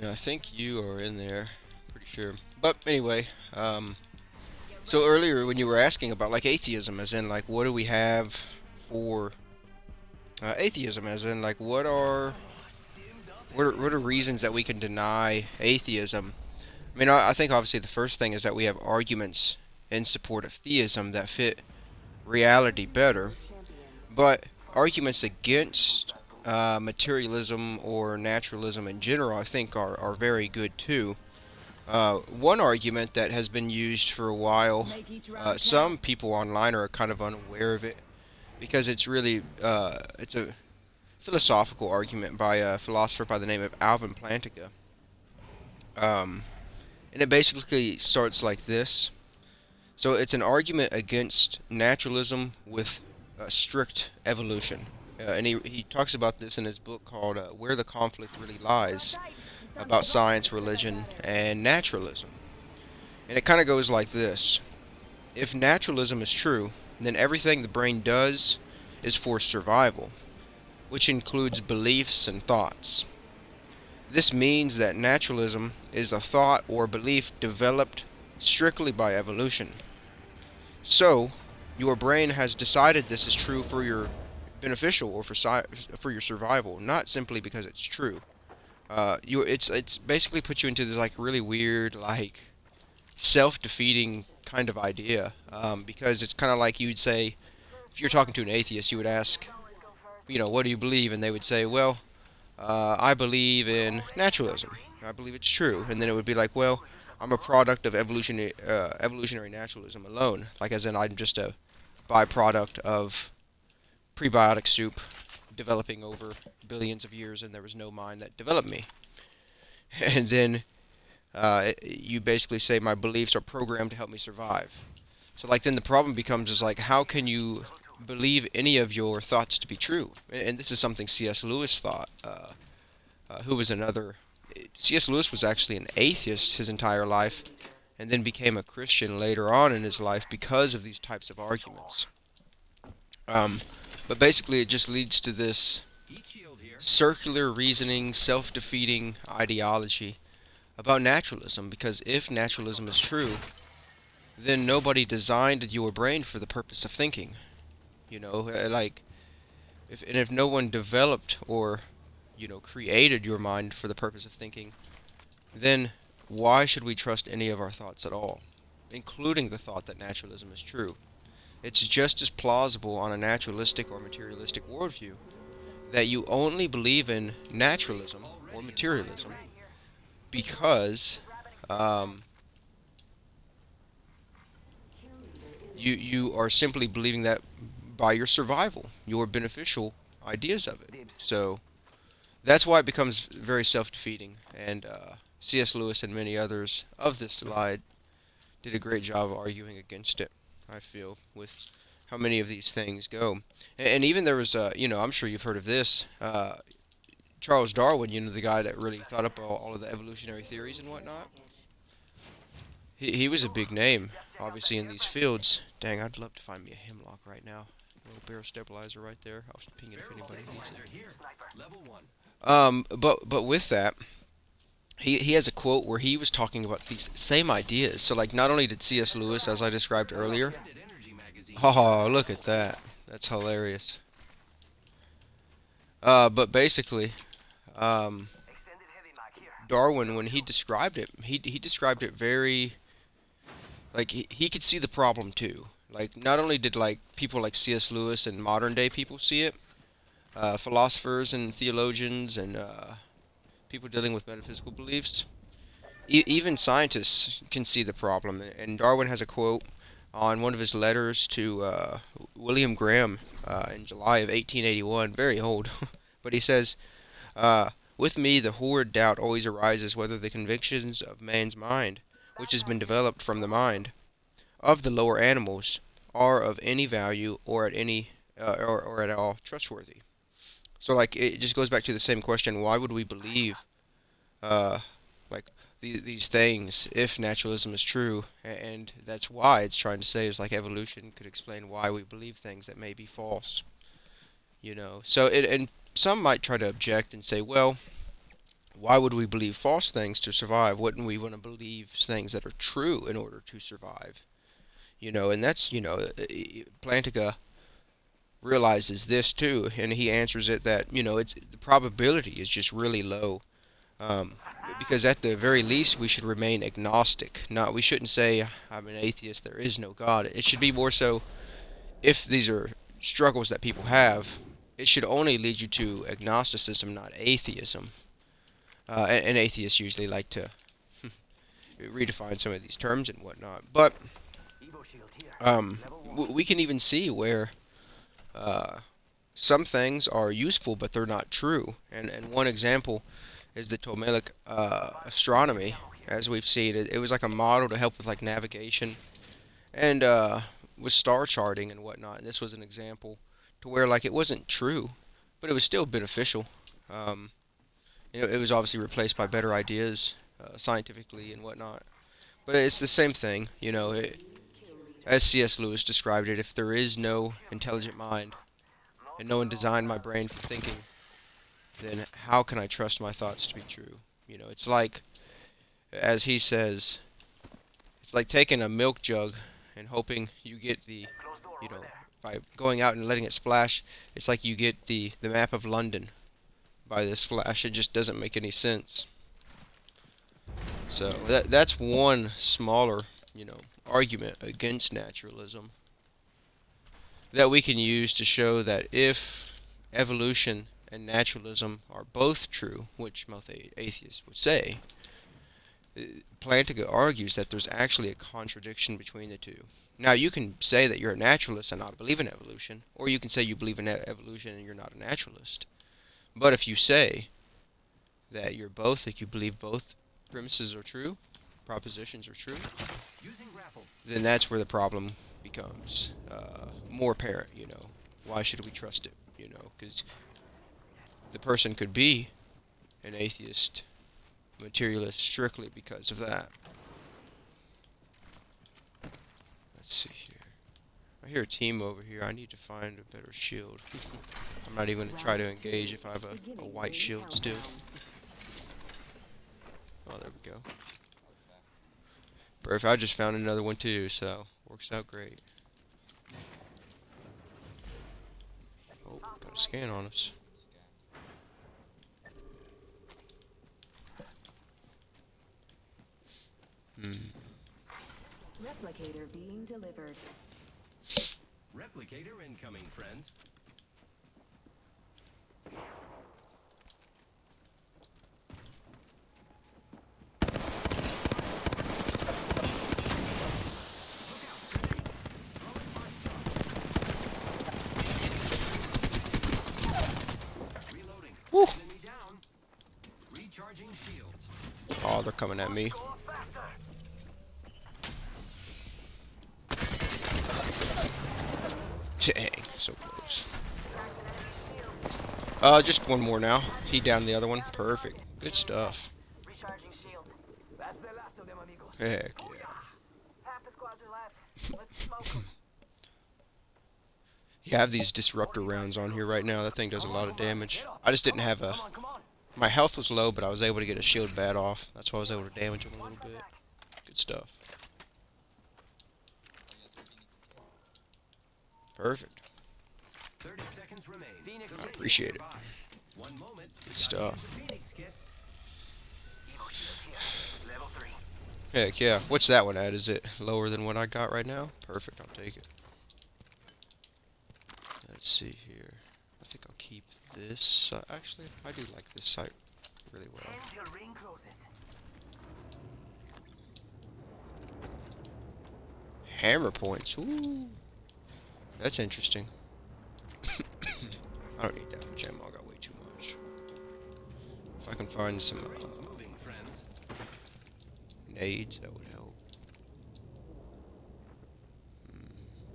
Yeah, I think you are in there. Pretty sure. But anyway, so earlier when you were asking about like atheism, as in like what do we have for atheism, as in like what are reasons that we can deny atheism? I mean, I think obviously the first thing is that we have arguments in support of theism that fit reality better, but arguments against materialism or naturalism in general, I think, are very good too. One argument that has been used for a while, some people online are kind of unaware of it because it's a philosophical argument by a philosopher by the name of Alvin Plantinga, um, and it basically starts like this. So it's an argument against naturalism with strict evolution, and he talks about this in his book called "Where the Conflict Really Lies," about science, religion, and naturalism. And it kind of goes like this. If naturalism is true, then everything the brain does is for survival, which includes beliefs and thoughts. This means that naturalism is a thought or belief developed strictly by evolution. So, your brain has decided this is true for your beneficial or for your survival, not simply because it's true. It's basically put you into this like really weird like self-defeating kind of idea, because it's kind of like you'd say if you're talking to an atheist, you would ask, what do you believe, and they would say, well, I believe in naturalism. I believe it's true, and then it would be like, well, I'm a product of evolutionary naturalism alone, like as in I'm just a byproduct of prebiotic soup developing over billions of years, and there was no mind that developed me. And then you basically say my beliefs are programmed to help me survive. So like then the problem becomes is like how can you believe any of your thoughts to be true? And this is something C.S. Lewis thought, who was another. C.S. Lewis was actually an atheist his entire life, and then became a Christian later on in his life because of these types of arguments. Um, but basically, it just leads to this circular reasoning, self-defeating ideology about naturalism. Because if naturalism is true, then nobody designed your brain for the purpose of thinking. Like if no one developed or created your mind for the purpose of thinking, then why should we trust any of our thoughts at all, including the thought that naturalism is true? It's just as plausible on a naturalistic or materialistic worldview that you only believe in naturalism or materialism because um, you are simply believing that by your survival, your beneficial ideas of it. So that's why it becomes very self-defeating. And C.S. Lewis and many others of this slide did a great job of arguing against it, I feel, with how many of these things go. And even there was, I'm sure you've heard of this, Charles Darwin, the guy that really thought up all of the evolutionary theories and whatnot. He was a big name, obviously, in these fields. Dang, I'd love to find me a hemlock right now. A little barrel stabilizer right there. I was pinging if anybody needs it. But with that, he has a quote where he was talking about these same ideas. So like, not only did C.S. Lewis, as I described earlier, oh look at that, that's hilarious. But basically, um, Darwin, when he described it, he described it very like he could see the problem too. Like not only did like people like C.S. Lewis and modern day people see it, philosophers and theologians and people dealing with metaphysical beliefs, even scientists can see the problem. And Darwin has a quote on one of his letters to William Graham in July of 1881, very old, but he says, "With me, the horrid doubt always arises whether the convictions of man's mind, which has been developed from the mind of the lower animals, are of any value or at all trustworthy." So like it just goes back to the same question: why would we believe uh, like these things if naturalism is true? And that's why it's trying to say is like evolution could explain why we believe things that may be false. So and some might try to object and say, well, Why would we believe false things to survive? Wouldn't we want to believe things that are true in order to survive? And that's, Plantinga realizes this too, and he answers it that, it's the probability is just really low. Um, because at the very least, we should remain agnostic. Not, we shouldn't say, I'm an atheist, there is no God. It should be more so, if these are struggles that people have, it should only lead you to agnosticism, not atheism. And atheists usually like to redefine some of these terms and whatnot. But we can even see where uh, some things are useful, but they're not true. And one example is the Ptolemaic astronomy, as we've seen. It was like a model to help with like navigation and with star charting and whatnot. And this was an example to where like it wasn't true, but it was still beneficial. Um, it was obviously replaced by better ideas scientifically and whatnot. But it's the same thing, as C.S. Lewis described it. If there is no intelligent mind and no one designed my brain for thinking, then how can I trust my thoughts to be true? It's like, as he says, it's like taking a milk jug and hoping you get you know, by going out and letting it splash, it's like you get the map of London by the splash. It just doesn't make any sense. So that's one smaller, argument against naturalism that we can use to show that if evolution and naturalism are both true, which most atheists would say, Plantinga argues that there's actually a contradiction between the two. Now, you can say that you're a naturalist and not believe in evolution, or you can say you believe in evolution and you're not a naturalist. But if you say that you're both, that you believe both premises are true, propositions are true, then that's where the problem becomes more apparent. Why should we trust it? Because the person could be an atheist, materialist, strictly because of that. Let's see here. I hear a team over here. I need to find a better shield. I'm not even going to try to engage if I have a white shield still. Oh, there we go. Perfect. I just found another one too, so works out great. Oh, got a scan on us. Replicator being delivered. Replicator incoming, friends. Woo! Enemy down. Recharging shields. Oh, they're coming at me. Dang, so close. Just one more now. He downed the other one. Perfect. Good stuff. Recharging shields. That's the last of them, amigos. Heck yeah. Half the squads are left. Let's smoke them. You have these disruptor rounds on here right now. That thing does a lot of damage. I just didn't have a... Come on. My health was low, but I was able to get a shield bat off. That's why I was able to damage him a little bit. Good stuff. Perfect. 30 seconds remain. Phoenix I appreciate it. One moment. Good stuff. Phoenix kit. Evo shields here. Level 3. Heck yeah. What's that one at? Is it lower than what I got right now? Perfect. I'll take it. Let's see here. I think I'll keep this. Actually, I do like this site really well. 10 till ring closes. Hammer points. Ooh. That's interesting. I don't need that much ammo. I got way too much. If I can find some Moving, friends. nades, that would help.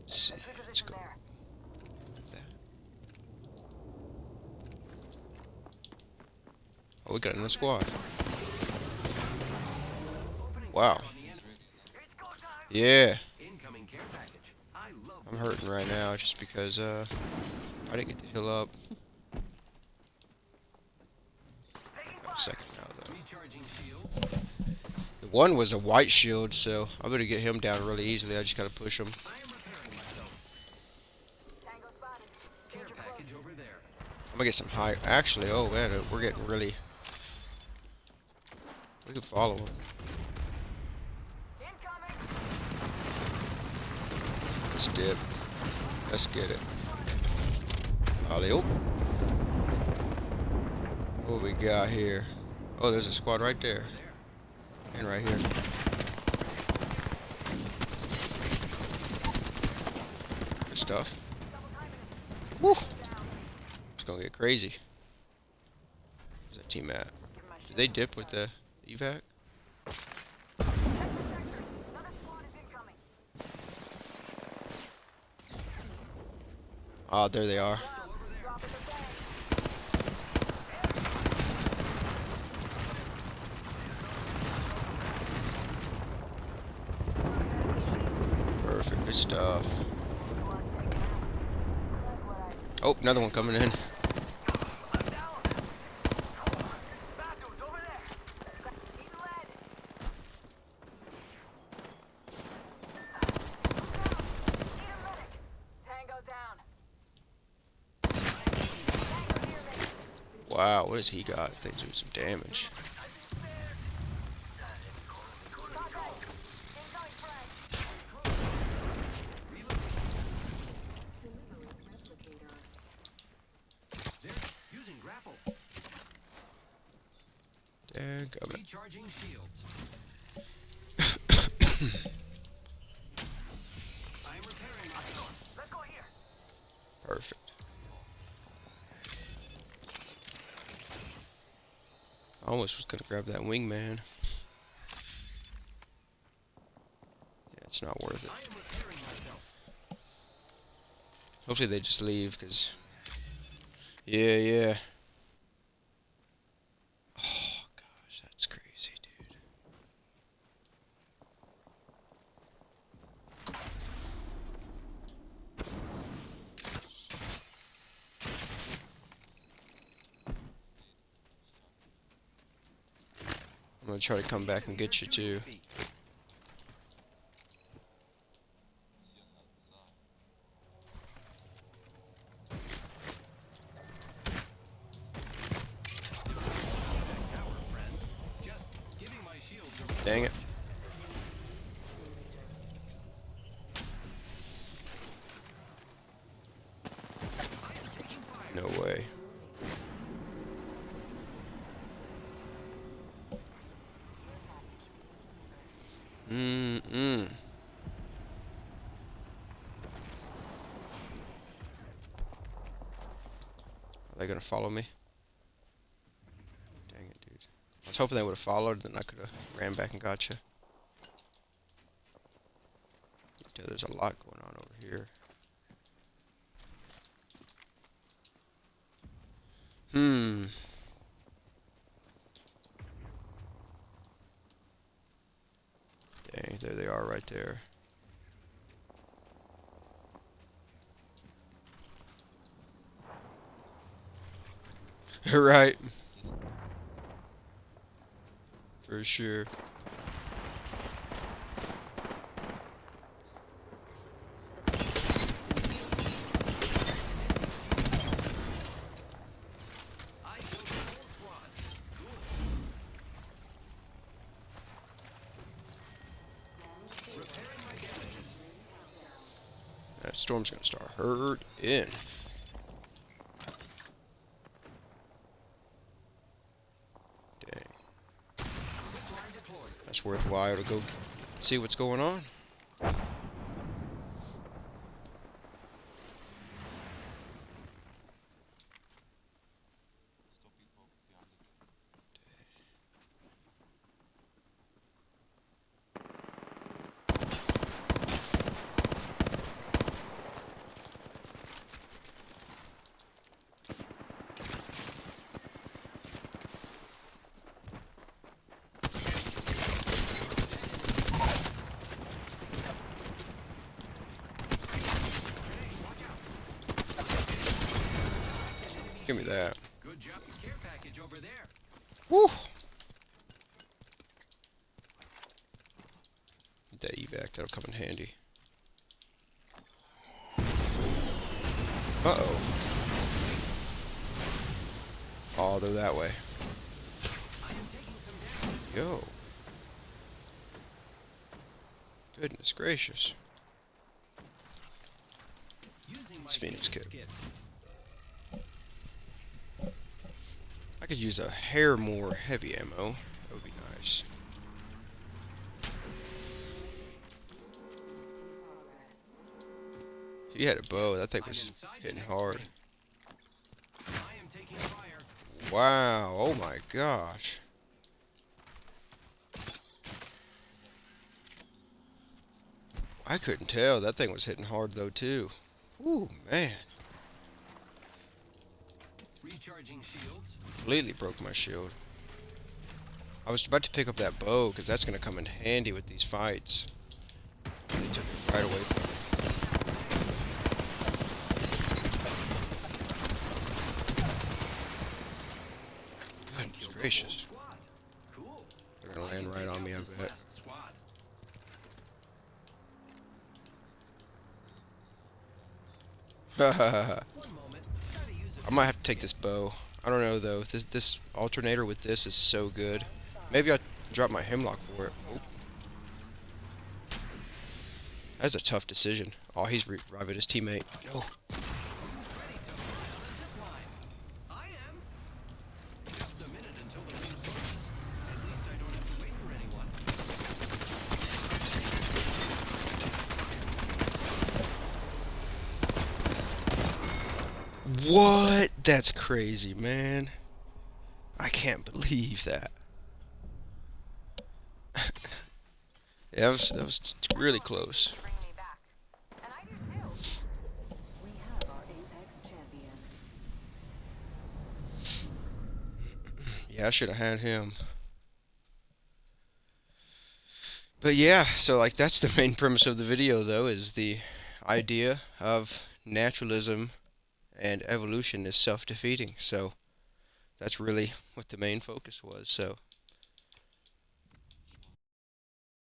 Let's see. Let's go. With that. Oh, we got another squad. Wow. Yeah. Incoming care package. I love I'm hurting right now just because I didn't get to heal up. Got a second now Recharging shield. The one was a white shield, so I better get him down really easily. I just gotta push him. I am repairing myself. Tango spotted. Care Danger package close. over there. I'm gonna get some high. Actually, oh man, we're getting really. We can follow him. Incoming. Let's dip. Let's get it. Ollie, oh. What we got here? Oh, there's a squad right there. Over there. And right here. Good stuff. Woo! It's gonna get crazy. Where's that team at? Did they dip with the evac? Another squad is incoming. Ah, there they are. Still over there. Drop in the tank. Perfect. Good stuff. Squad taken out. Like what I said. Oh, another one coming in. I'm down. Bad dudes over there. He's led. Need a medic. Tango down. Tango near me. Wow, what has he got? Things doing some damage. Contact. Incoming frag. They're using grapple. There, go. Recharging shields. I am repairing myself. Let's go here. Perfect. I almost was gonna grab that wingman. Yeah, it's not worth it. I am repairing myself. Hopefully they just leave, because... Yeah. Oh, gosh, that's crazy, dude. I'm gonna try to come back and get you, too. Tower, friends. Just giving my shields a Dang it. I am taking fire. No way. Mm-mm. Are they gonna follow me? Dang it, dude. I was hoping they would have followed, then I could have ran back and got you. There's a lot going on over here. Dang, there they are right there. Right. For sure. I killed the whole squad. Cool. Repairing my damages. That storm's gonna start hurting. Dang. Zipline deployed. That's worthwhile to go see what's going on. Give me that. Good job. Care package over there. Woo! that'll come in handy. Uh-oh. Oh, they're that way. I am taking some damage. Yo. Goodness gracious. Using my It's Phoenix Phoenix kit. kit. I could use a hair more heavy ammo. That would be nice. He had a bow. That thing I'm was inside the hitting next hard. ring. I am taking fire. Wow. Oh my gosh. I couldn't tell. That thing was hitting hard though too. Ooh, man. Recharging shields. Completely broke my shield. I was about to pick up that bow because that's going to come in handy with these fights. They took it right away from me. Goodness Killed the whole gracious. squad. Cool. They're going to I land can right take on out me, I this bet. last squad. One moment. Gotta use a I might have to Phoenix take kit. this bow. I don't know though. This alternator with this is so good. Maybe I'll drop my hemlock for it. Oh, that's a tough decision. Oh, he's reviving his teammate. No. Ready to launch the zip line. I am. Just a minute until the ring closes. At least I don't have to wait for anyone. What? That's crazy, man. I can't believe that. Yeah, that was really close. To bring me back. And I do too. We have our Apex champions. Yeah, I should have had him. But yeah, so like that's the main premise of the video though, is the idea of naturalism and evolution is self-defeating. So that's really what the main focus was. So